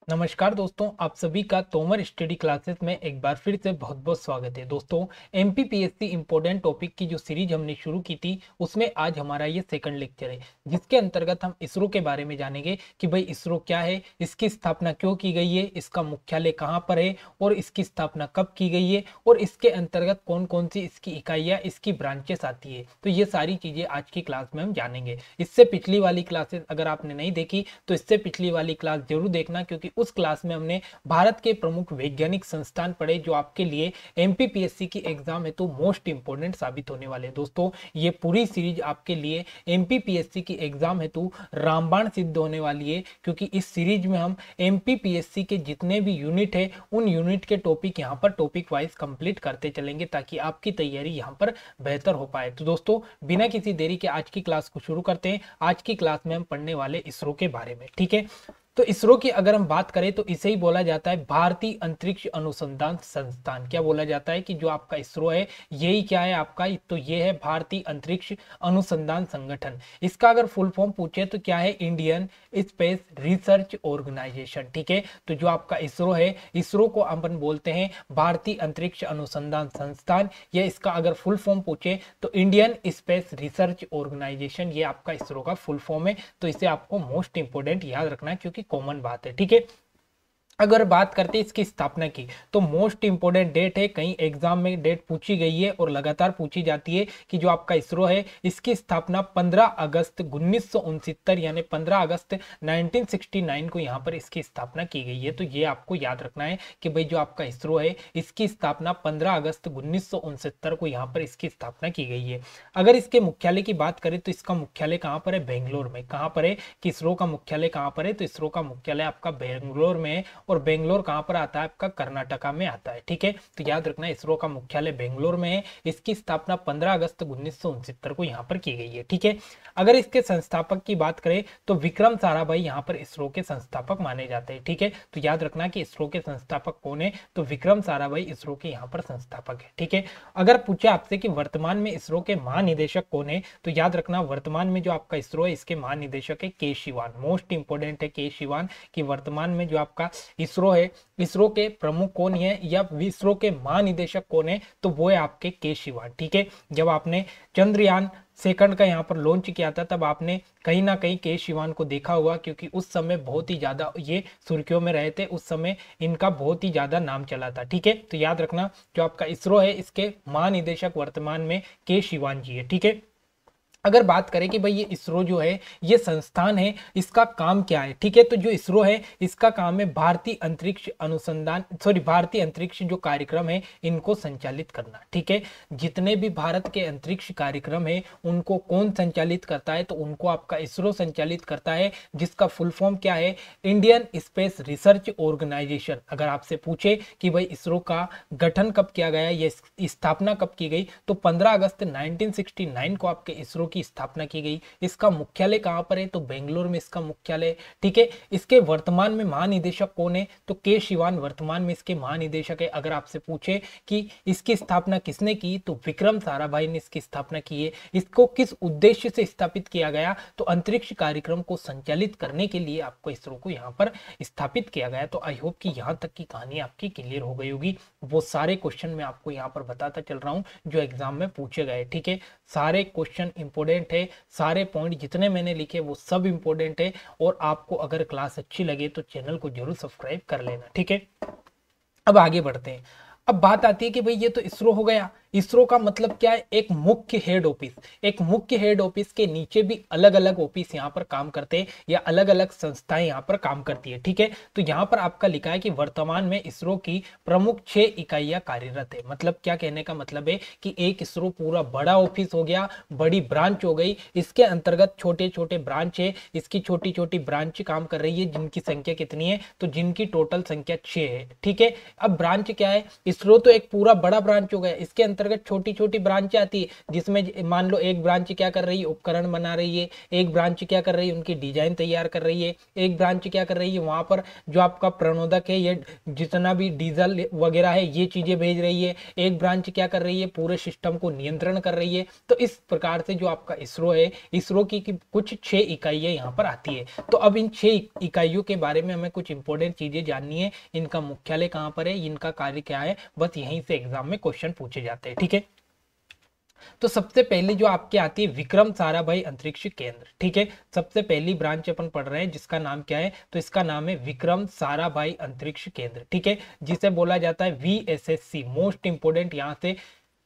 नमस्कार दोस्तों, आप सभी का तोमर स्टडी क्लासेस में एक बार फिर से बहुत बहुत स्वागत है। दोस्तों, एमपीपीएससी इम्पोर्टेंट टॉपिक की जो सीरीज हमने शुरू की थी उसमें आज हमारा ये सेकंड लेक्चर है, जिसके अंतर्गत हम इसरो के बारे में जानेंगे कि भाई इसरो क्या है, इसकी स्थापना क्यों की गई है, इसका मुख्यालय कहाँ पर है और इसकी स्थापना कब की गई है और इसके अंतर्गत कौन कौन सी इसकी इकाइयाँ, इसकी ब्रांचेस आती है। तो ये सारी चीज़ें आज की क्लास में हम जानेंगे। इससे पिछली वाली क्लासेस अगर आपने नहीं देखी तो इससे पिछली वाली क्लास जरूर देखना, क्योंकि उस क्लास में हमने भारत के प्रमुख वैज्ञानिक संस्थान पढ़े जो आपके लिए एमपीपीएससी की एग्जाम है तो मोस्ट इंपोर्टेंट साबित होने वाले। दोस्तों, ये पूरी सीरीज आपके लिए एमपीपीएससी की एग्जाम हेतु रामबाण सिद्ध होने वाली है, क्योंकि इस सीरीज में हम एमपीपीएससी के जितने भी यूनिट है उन यूनिट के टॉपिक यहाँ पर टॉपिक वाइज कंप्लीट करते चलेंगे ताकि आपकी तैयारी यहाँ पर बेहतर हो पाए। तो दोस्तों, बिना किसी देरी के आज की क्लास को शुरू करते हैं। आज की क्लास में हम पढ़ने वाले इसरो के बारे में, ठीक है। तो इसरो की अगर हम बात करें तो इसे ही बोला जाता है भारतीय अंतरिक्ष अनुसंधान संस्थान। क्या बोला जाता है कि जो आपका इसरो है यही क्या है आपका, तो ये है भारतीय अंतरिक्ष अनुसंधान संगठन। इसका अगर फुल फॉर्म पूछे तो क्या है, इंडियन स्पेस रिसर्च ऑर्गेनाइजेशन, ठीक है। तो जो आपका इसरो है, इसरो को अपन बोलते हैं भारतीय अंतरिक्ष अनुसंधान संस्थान, या इसका अगर फुल फॉर्म पूछे तो इंडियन स्पेस रिसर्च ऑर्गेनाइजेशन, ये आपका इसरो का फुल फॉर्म है। तो इसे आपको मोस्ट इंपोर्टेंट याद रखना है क्योंकि कॉमन बात है, ठीक है। अगर बात करते हैं इसकी स्थापना की तो मोस्ट इंपोर्टेंट डेट है, कहीं एग्जाम में डेट पूछी गई है और लगातार पूछी जाती है कि जो आपका इसरो है इसकी स्थापना 15 अगस्त 1969 यानी 15 अगस्त 1969 को यहाँ पर इसकी स्थापना की गई है। तो ये आपको याद रखना है कि भाई जो आपका इसरो है इसकी स्थापना 15 अगस्त 1969 को यहाँ पर इसकी स्थापना की गई है। अगर इसके मुख्यालय की बात करें तो इसका मुख्यालय कहाँ पर है, बेंगलोर में। कहाँ पर है कि इसरो का मुख्यालय कहाँ पर है, तो इसरो का मुख्यालय आपका बेंगलोर में है। और बेंगलोर कहां पर आता है, आपका कर्नाटका में आता है, ठीक है। तो याद रखना इसरो का मुख्यालय बेंगलोर में है। इसकी स्थापना 15 अगस्त 1969 को यहां पर की गई है, ठीक है। अगर इसके संस्थापक की बात करें तो विक्रम साराभाई यहां पर इसरो के संस्थापक माने जाते हैं, ठीक है। तो याद रखना कि इसरो के संस्थापक कौन है, तो विक्रम साराभाई इसरो के यहां पर संस्थापक है, ठीक है। अगर पूछे आपसे कि वर्तमान में इसरो के महानिदेशक कौन है, तो याद रखना वर्तमान में जो आपका इसरो है इसके महानिदेशक है के शिवान। मोस्ट इंपोर्टेंट है के शिवान कि वर्तमान में जो आपका इसरो है, इसरो के प्रमुख कौन है या इसरो के महानिदेशक कौन है, तो वो है आपके के शिवान, ठीक है। जब आपने चंद्रयान सेकंड का यहाँ पर लॉन्च किया था तब आपने कहीं ना कहीं के शिवान को देखा होगा, क्योंकि उस समय बहुत ही ज्यादा ये सुर्खियों में रहे थे, उस समय इनका बहुत ही ज्यादा नाम चला था, ठीक है। तो याद रखना जो आपका इसरो है इसके महानिदेशक वर्तमान में के शिवान जी है, ठीक है। अगर बात करें कि भाई ये इसरो जो है ये संस्थान है, इसका काम क्या है, ठीक है। तो जो इसरो है इसका काम है भारतीय अंतरिक्ष अनुसंधान भारतीय अंतरिक्ष जो कार्यक्रम है इनको संचालित करना, ठीक है। जितने भी भारत के अंतरिक्ष कार्यक्रम है उनको कौन संचालित करता है, तो उनको आपका इसरो संचालित करता है, जिसका फुल फॉर्म क्या है, इंडियन स्पेस रिसर्च ऑर्गेनाइजेशन। अगर आपसे पूछे कि भाई इसरो का गठन कब किया गया, ये स्थापना कब की गई, तो 15 अगस्त 1969 को आपके इसरो की स्थापना की गई। इसका मुख्यालय कहां पर है, तो बेंगलोर में इसका मुख्यालय, ठीक है। इसके वर्तमान में महानिदेशक कौन है, तो के शिवान वर्तमान में इसके महानिदेशक है। अगर आपसे पूछे कि इसकी स्थापना किसने की, तो विक्रम साराभाई ने इसकी स्थापना की है। इसको किस उद्देश्य से स्थापित किया गया, तो अंतरिक्ष कार्यक्रम को संचालित करने के लिए आपको इसरो को यहाँ पर स्थापित किया गया। तो आई होप कि यहाँ तक की कहानी आपकी क्लियर हो गई होगी। वो सारे क्वेश्चन मैं आपको यहाँ पर बताता चल रहा हूँ जो एग्जाम में पूछे गए, ठीक है। सारे क्वेश्चन इंपोर्टेंट है, सारे पॉइंट जितने मैंने लिखे वो सब इंपोर्टेंट है। और आपको अगर क्लास अच्छी लगे तो चैनल को जरूर सब्सक्राइब कर लेना, ठीक है। अब आगे बढ़ते हैं। अब बात आती है कि भाई ये तो इसरो हो गया, इसरो का मतलब क्या है, एक मुख्य हेड ऑफिस। एक मुख्य हेड ऑफिस के नीचे भी अलग अलग ऑफिस यहाँ पर काम करते हैं या अलग अलग संस्थाएं यहाँ पर काम करती है, ठीक है। तो यहाँ पर आपका लिखा है कि वर्तमान में इसरो की प्रमुख 6 इकाइयां कार्यरत है। मतलब क्या कहने का मतलब है कि एक इसरो पूरा बड़ा ऑफिस हो गया, बड़ी ब्रांच हो गई, इसके अंतर्गत छोटे छोटे ब्रांच है, इसकी छोटी छोटी ब्रांच काम कर रही है, जिनकी संख्या कितनी है, तो जिनकी टोटल संख्या 6 है, ठीक है। अब ब्रांच क्या है, इसरो तो एक पूरा बड़ा ब्रांच हो गया, इसके अंतर्गत अंतर्गत छोटी छोटी ब्रांच आती है, जिसमें मान लो एक ब्रांच क्या कर रही है, उपकरण बना रही है, एक ब्रांच क्या कर रही है, उनकी डिजाइन तैयार कर रही है, एक ब्रांच क्या कर रही है, वहां पर जो आपका प्रणोदक है, ये जितना भी डीजल वगैरह है ये चीजें भेज रही है, एक ब्रांच क्या कर रही है, पूरे सिस्टम को नियंत्रण कर रही है। तो इस प्रकार से जो आपका इसरो है, इसरो की कुछ 6 इकाइयां यहाँ पर आती है। तो अब इन 6 इकाइयों के बारे में हमें कुछ इंपॉर्टेंट चीजें जाननी है। इनका मुख्यालय कहाँ पर है, इनका कार्य क्या है, बस यहीं से एग्जाम में क्वेश्चन पूछे जाते हैं। ठीक है, तो सबसे पहली जो आपके आती है विक्रम साराभाई अंतरिक्ष केंद्र। ठीक है, सबसे पहली ब्रांच अपन पढ़ रहे हैं जिसका नाम क्या है, तो इसका नाम है विक्रम साराभाई अंतरिक्ष केंद्र। ठीक है, जिसे बोला जाता है VSSC। मोस्ट इंपोर्टेंट यहाँ से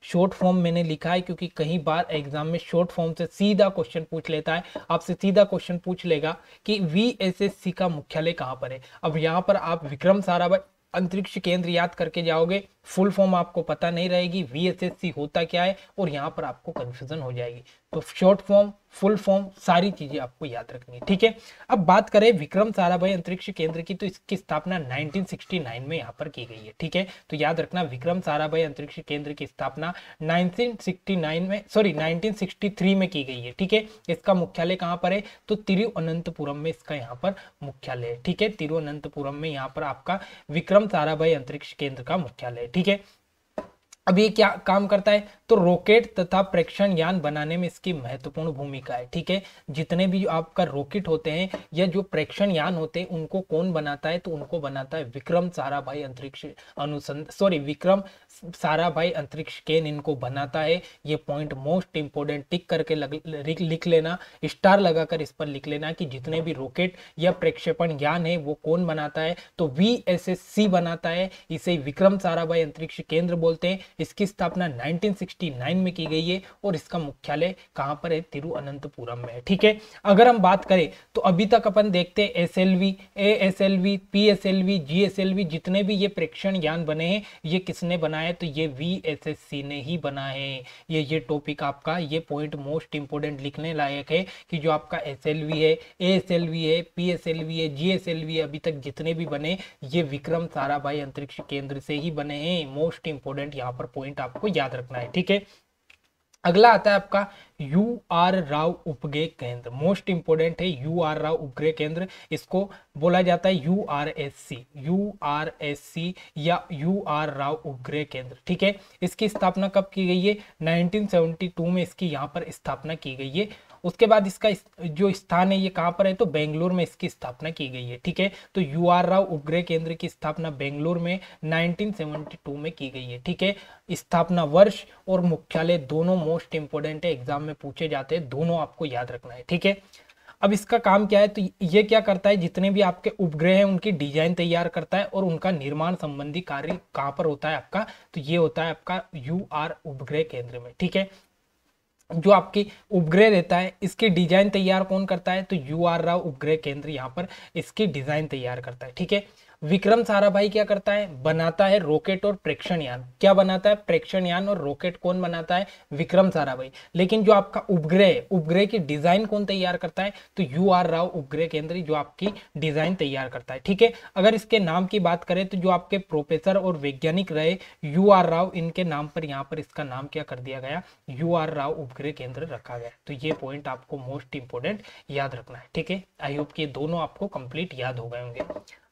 शॉर्ट फॉर्म मैंने लिखा है क्योंकि कई बार एग्जाम में शॉर्ट फॉर्म से सीधा क्वेश्चन पूछ लेता है, आपसे सीधा क्वेश्चन पूछ लेगा कि VSSC का मुख्यालय कहां पर है। अब यहां पर आप विक्रम साराभाई अंतरिक्ष केंद्र याद करके जाओगे, फुल फॉर्म आपको पता नहीं रहेगी VSSC होता क्या है, और यहां पर आपको कंफ्यूजन हो जाएगी। तो शॉर्ट फॉर्म, फुल फॉर्म, सारी चीजें आपको याद रखनी है। ठीक है, अब बात करें विक्रम साराभाई अंतरिक्ष केंद्र की, तो इसकी स्थापना 1969 में यहाँ पर की गई है। ठीक है, तो याद रखना विक्रम साराभाई अंतरिक्ष केंद्र की स्थापना 1963 में की गई है। ठीक है, इसका मुख्यालय कहाँ पर है, तो तिरुवनंतपुरम में इसका यहाँ पर मुख्यालय है। ठीक है, तिरुवनंतपुरम में यहाँ पर आपका विक्रम साराभाई अंतरिक्ष केंद्र का मुख्यालय है। ठीक है, अब ये क्या काम करता है, तो रॉकेट तथा प्रेक्षण यान बनाने में इसकी महत्वपूर्ण भूमिका है। ठीक है, जितने भी आपका रॉकेट होते हैं या जो प्रेक्षण यान होते हैं उनको कौन बनाता है, तो उनको बनाता है विक्रम साराभाई अंतरिक्ष विक्रम साराभाई अंतरिक्ष केंद्र इनको बनाता है। ये पॉइंट मोस्ट इंपोर्टेंट, टिक करके लिख लेना, स्टार लगाकर इस पर लिख लेना कि जितने भी रॉकेट या प्रक्षेपण यान है वो कौन बनाता है, तो VSSC बनाता है। इसे विक्रम साराभाई अंतरिक्ष केंद्र बोलते हैं। इसकी स्थापना 1969 में की गई है और इसका मुख्यालय कहां पर है, तिरुवनंतपुरम में है। ठीक है, अगर हम बात करें तो अभी तक अपन देखते हैं SLV, ASLV, PSLV, GSLV, जितने भी ये प्रेक्षण यान बने हैं ये किसने बनाया, तो ये VSSC ने ही बना है। ये टॉपिक आपका, ये पॉइंट मोस्ट इंपोर्टेंट लिखने लायक है कि जो आपका SLV है, ASLV है, PSLV है, GSLV है, अभी तक जितने भी बने ये विक्रम साराभाई अंतरिक्ष केंद्र से ही बने हैं। मोस्ट इंपोर्टेंट यहाँ पर पॉइंट आपको याद रखना है। ठीक है, अगला आता है आपका UR राव उपग्रह केंद्र। मोस्ट इंपोर्टेंट है UR राव उपग्रह केंद्र, इसको बोला जाता है URSC या UR राव उपग्रह केंद्र। ठीक है, इसकी स्थापना कब की गई है, 1972 में इसकी यहाँ पर स्थापना की गई है। उसके बाद इसका जो स्थान है ये कहाँ पर है, तो बेंगलोर में इसकी स्थापना की गई है। ठीक है, तो UR राव उपग्रह केंद्र की स्थापना बेंगलोर में 1972 में की गई है। ठीक है, स्थापना वर्ष और मुख्यालय दोनों मोस्ट इंपोर्टेंट है, एग्जाम में पूछे जाते हैं, दोनों आपको याद रखना है। ठीक है, अब इसका काम क्या है, तो ये क्या करता है, जितने भी आपके उपग्रह हैं उनकी डिजाइन तैयार करता है और उनका निर्माण संबंधी कार्य कहाँ पर होता है आपका, तो ये होता है आपका UR उपग्रह केंद्र में। ठीक है, जो आपकी उपग्रह रहता है इसकी डिजाइन तैयार कौन करता है, तो UR राव उपग्रह केंद्र यहाँ पर इसकी डिजाइन तैयार करता है। ठीक है, विक्रम साराभाई क्या करता है, बनाता है रॉकेट और प्रेक्षण यान। क्या बनाता है, प्रेक्षण यान और रॉकेट कौन बनाता है, विक्रम साराभाई। लेकिन जो आपका उपग्रह की डिजाइन कौन तैयार करता है, तो UR राव उपग्रह केंद्र जो आपकी डिजाइन तैयार करता है। ठीक है, अगर इसके नाम की बात करें तो जो आपके प्रोफेसर और वैज्ञानिक रहे UR राव, इनके नाम पर यहाँ पर इसका नाम क्या कर दिया गया, UR राव उपग्रह केंद्र रखा गया। तो ये पॉइंट आपको मोस्ट इंपोर्टेंट याद रखना है। ठीक है, आई होप कि दोनों आपको कंप्लीट याद हो गए होंगे।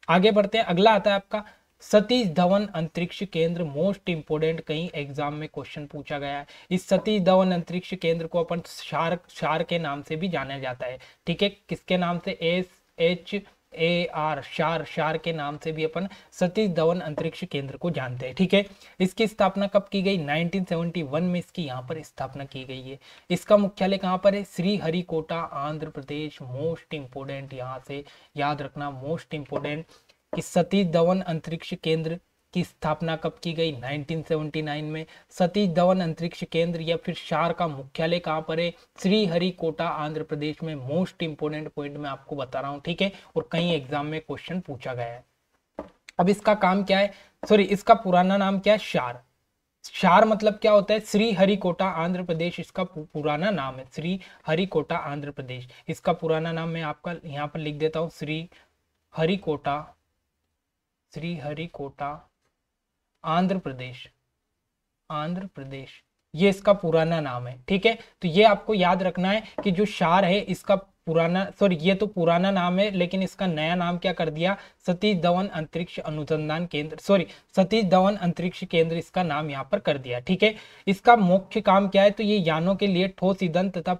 आगे बढ़ते हैं, अगला आता है आपका सतीश धवन अंतरिक्ष केंद्र। मोस्ट इंपोर्टेंट, कहीं एग्जाम में क्वेश्चन पूछा गया है। इस सतीश धवन अंतरिक्ष केंद्र को अपन शार के नाम से भी जाना जाता है। ठीक है, किसके नाम से, SHAR, शार के नाम से भी अपन सतीश धवन अंतरिक्ष केंद्र को जानते हैं। ठीक है, इसकी स्थापना कब की गई, 1971 में इसकी यहाँ पर स्थापना की गई है। इसका मुख्यालय कहाँ पर है, श्रीहरिकोटा, आंध्र प्रदेश। मोस्ट इंपोर्टेंट, यहाँ से याद रखना, मोस्ट इंपोर्टेंट कि सतीश धवन अंतरिक्ष केंद्र की स्थापना कब की गई, 1979 में। सतीश धवन अंतरिक्ष केंद्र या फिर शार का मुख्यालय कहाँ पर है, श्रीहरिकोटा, आंध्र प्रदेश में। मोस्ट इंपोर्टेंट पॉइंट मैं आपको बता रहा हूँ। ठीक है, और कई एग्जाम में क्वेश्चन पूछा गया है। अब इसका काम क्या है, इसका पुराना नाम क्या है, शार मतलब क्या होता है, श्रीहरिकोटा आंध्र प्रदेश इसका पुराना नाम है। श्रीहरिकोटा आंध्र प्रदेश, इसका पुराना नाम मैं आपका यहाँ पर लिख देता हूँ, श्रीहरिकोटा आंध्र प्रदेश। आंध्र प्रदेश, ये इसका पुराना नाम है। ठीक है, तो ये आपको याद रखना है कि जो शार है इसका पुराना, सॉरी ये तो पुराना नाम है लेकिन इसका नया नाम क्या कर दिया, सतीश धवन अंतरिक्ष अनुसंधान केंद्र, सॉरी सतीश धवन अंतरिक्ष केंद्र इसका नाम यहाँ पर कर दिया। ठीक है, इसका मुख्य काम क्या है, तो ये यानों के लिए ठोस ईंधन तथा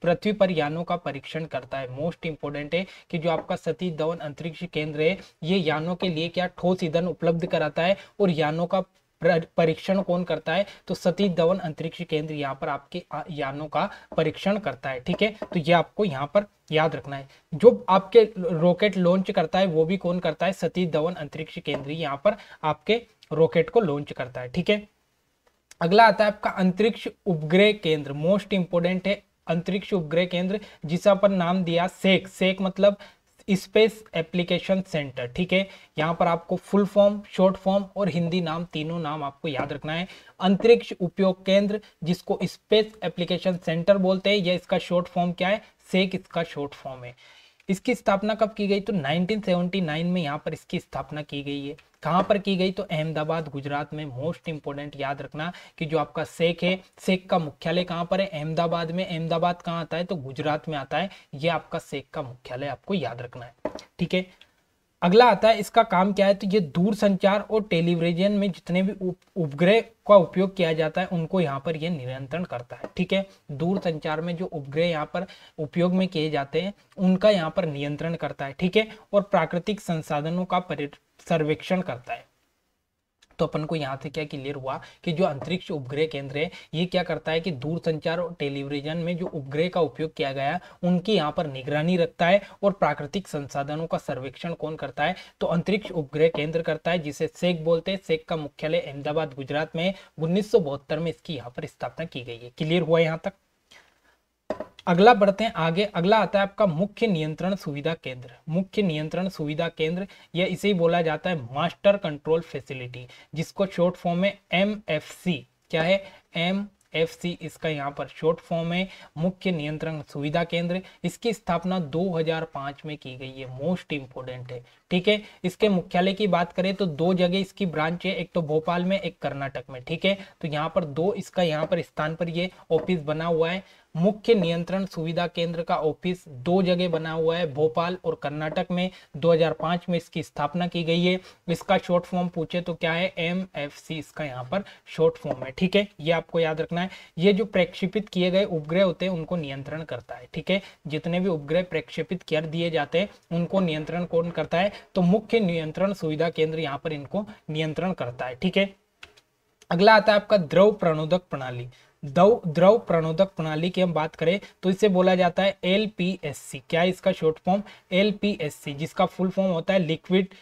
पृथ्वी पर यानों का परीक्षण करता है। मोस्ट इंपोर्टेंट है कि जो आपका सतीश धवन अंतरिक्ष केंद्र है ये यानों के लिए क्या ठोस ईंधन उपलब्ध कराता है, और यानों का परीक्षण कौन करता है, तो सतीश धवन अंतरिक्ष केंद्र यहाँ पर आपके यानों का परीक्षण करता है। ठीक है, तो ये आपको यहाँ पर याद रखना है। जो आपके रॉकेट लॉन्च करता है वो भी कौन करता है, सतीश धवन अंतरिक्ष केंद्र यहाँ पर आपके रॉकेट को लॉन्च करता है। ठीक है, अगला आता है आपका अंतरिक्ष उपग्रह केंद्र। मोस्ट इंपोर्टेंट है अंतरिक्ष उपग्रह केंद्र, जिसे अपन नाम दिया सेक। सेक मतलब स्पेस एप्लीकेशन सेंटर। ठीक है, यहाँ पर आपको फुल फॉर्म, शॉर्ट फॉर्म और हिंदी नाम, तीनों नाम आपको याद रखना है। अंतरिक्ष उपयोग केंद्र जिसको स्पेस एप्लीकेशन सेंटर बोलते हैं, या इसका शॉर्ट फॉर्म क्या है, सेक इसका शॉर्ट फॉर्म है। इसकी स्थापना कब की गई, तो 1979 में यहाँ पर इसकी स्थापना की गई है। कहाँ पर की गई, तो अहमदाबाद गुजरात में। मोस्ट इंपोर्टेंट याद रखना कि जो आपका सेक है, सेक का मुख्यालय कहाँ पर है, अहमदाबाद में। अहमदाबाद कहाँ आता है, तो गुजरात में आता है। ये आपका सेक का मुख्यालय आपको याद रखना है। ठीक है, अगला आता है इसका काम क्या है, तो ये दूर संचार और टेलीविजन में जितने भी उपग्रह का उपयोग किया जाता है उनको यहाँ पर ये नियंत्रण करता है। ठीक है, दूर संचार में जो उपग्रह यहाँ पर उपयोग में किए जाते हैं उनका यहाँ पर नियंत्रण करता है। ठीक है, और प्राकृतिक संसाधनों का सर्वेक्षण करता है। तो अपन को यहाँ से क्या क्लियर हुआ कि जो अंतरिक्ष उपग्रह केंद्र है ये क्या करता है कि दूर संचार और टेलीविजन में जो उपग्रह का उपयोग किया गया उनकी यहाँ पर निगरानी रखता है, और प्राकृतिक संसाधनों का सर्वेक्षण कौन करता है, तो अंतरिक्ष उपग्रह केंद्र करता है, जिसे सेक बोलते हैं। सेक का मुख्यालय अहमदाबाद गुजरात में। 1972 में इसकी यहाँ पर स्थापना की गई है। क्लियर हुआ यहाँ तक। अगला बढ़ते हैं आगे। अगला आता है आपका मुख्य नियंत्रण सुविधा केंद्र। मुख्य नियंत्रण सुविधा केंद्र, या इसे ही बोला जाता है मास्टर कंट्रोल फैसिलिटी, जिसको शॉर्ट फॉर्म में MFC। क्या है, MFC इसका यहाँ पर शॉर्ट फॉर्म है, मुख्य नियंत्रण सुविधा केंद्र। इसकी स्थापना 2005 में की गई है। मोस्ट इंपोर्टेंट है। ठीक है, इसके मुख्यालय की बात करें तो दो जगह इसकी ब्रांच है, एक तो भोपाल में, एक कर्नाटक में। ठीक है, तो यहाँ पर दो इसका यहाँ पर स्थान पर ये ऑफिस बना हुआ है। मुख्य नियंत्रण सुविधा केंद्र का ऑफिस दो जगह बना हुआ है, भोपाल और कर्नाटक में। 2005 में इसकी स्थापना की गई है। इसका शॉर्ट फॉर्म पूछे तो क्या है, MFC इसका यहाँ पर शॉर्ट फॉर्म है। ठीक है, ये आपको याद रखना है। ये जो प्रक्षेपित किए गए उपग्रह होते हैं उनको नियंत्रण करता है। ठीक है, जितने भी उपग्रह प्रक्षेपित कर दिए जाते हैं उनको नियंत्रण कौन करता है, तो मुख्य नियंत्रण सुविधा केंद्र यहाँ पर इनको नियंत्रण करता है। ठीक है, अगला आता है आपका द्रव प्रणोदक प्रणाली। द्रव प्रणोदक प्रणाली की हम बात करें तो इसे बोला जाता है LPSC। क्या है इसका शॉर्ट फॉर्म, LPSC, जिसका फुल फॉर्म होता है लिक्विड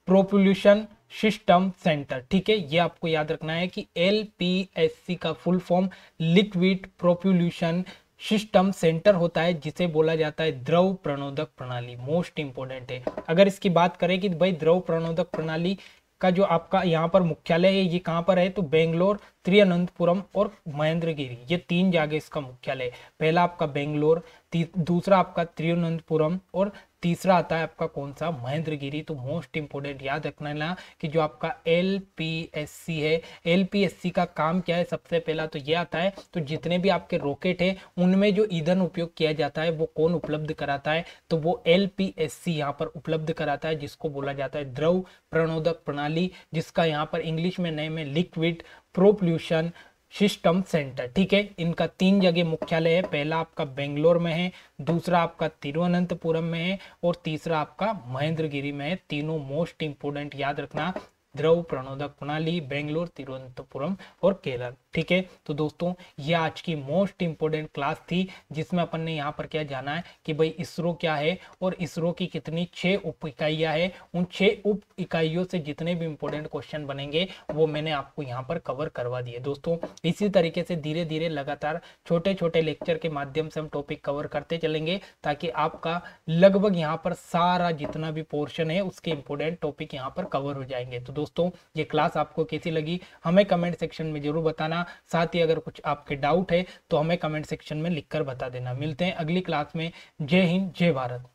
प्रोपल्यूशन सिस्टम सेंटर। ठीक है, ये आपको याद रखना है कि LPSC का full form liquid propulsion system centre होता है, जिसे बोला जाता है द्रव प्रणोदक प्रणाली। मोस्ट इंपोर्टेंट है। अगर इसकी बात करें कि भाई द्रव प्रणोदक प्रणाली का जो आपका यहाँ पर मुख्यालय है ये कहाँ पर है, तो बेंगलोर, तिरुवनंतपुरम और महेंद्रगिरी, ये तीन जगह इसका मुख्यालय है। पहला आपका बेंगलोर, दूसरा आपका तिरुवनंतपुरम और तीसरा आता है आपका कौन सा, महेंद्रगिरी। तो मोस्ट इंपोर्टेंट याद रखना ना कि जो आपका LPSC है, LPSC का काम क्या है, सबसे पहला तो ये आता है, तो जितने भी आपके रॉकेट है उनमें जो ईंधन उपयोग किया जाता है वो कौन उपलब्ध कराता है, तो वो LPSC यहाँ पर उपलब्ध कराता है, जिसको बोला जाता है द्रव प्रणोदक प्रणाली, जिसका यहाँ पर इंग्लिश में नेम है लिक्विड प्रोपल्यूशन सिस्टम सेंटर। ठीक है, इनका तीन जगह मुख्यालय है। पहला आपका बेंगलोर में है, दूसरा आपका तिरुवनंतपुरम में है और तीसरा आपका महेंद्रगिरी में है। तीनों मोस्ट इंपोर्टेंट याद रखना, द्रव प्रणोदक प्रणाली, बेंगलोर, तिरुवनंतपुरम और केरल। ठीक है, तो दोस्तों ये आज की मोस्ट इंपोर्टेंट क्लास थी, जिसमें अपन ने यहाँ पर क्या जाना है कि भाई इसरो क्या है और इसरो की कितनी 6 उप इकाइयाँ है। उन 6 उप इकाइयों से जितने भी इंपोर्टेंट क्वेश्चन बनेंगे वो मैंने आपको यहाँ पर कवर करवा दिए। दोस्तों इसी तरीके से धीरे धीरे लगातार छोटे छोटे लेक्चर के माध्यम से हम टॉपिक कवर करते चलेंगे, ताकि आपका लगभग यहाँ पर सारा जितना भी पोर्शन है उसके इंपोर्टेंट टॉपिक यहाँ पर कवर हो जाएंगे। तो दोस्तों ये क्लास आपको कैसी लगी हमें कमेंट सेक्शन में जरूर बताना। साथ ही अगर कुछ आपके डाउट है तो हमें कमेंट सेक्शन में लिखकर बता देना। मिलते हैं अगली क्लास में। जय हिंद, जय भारत।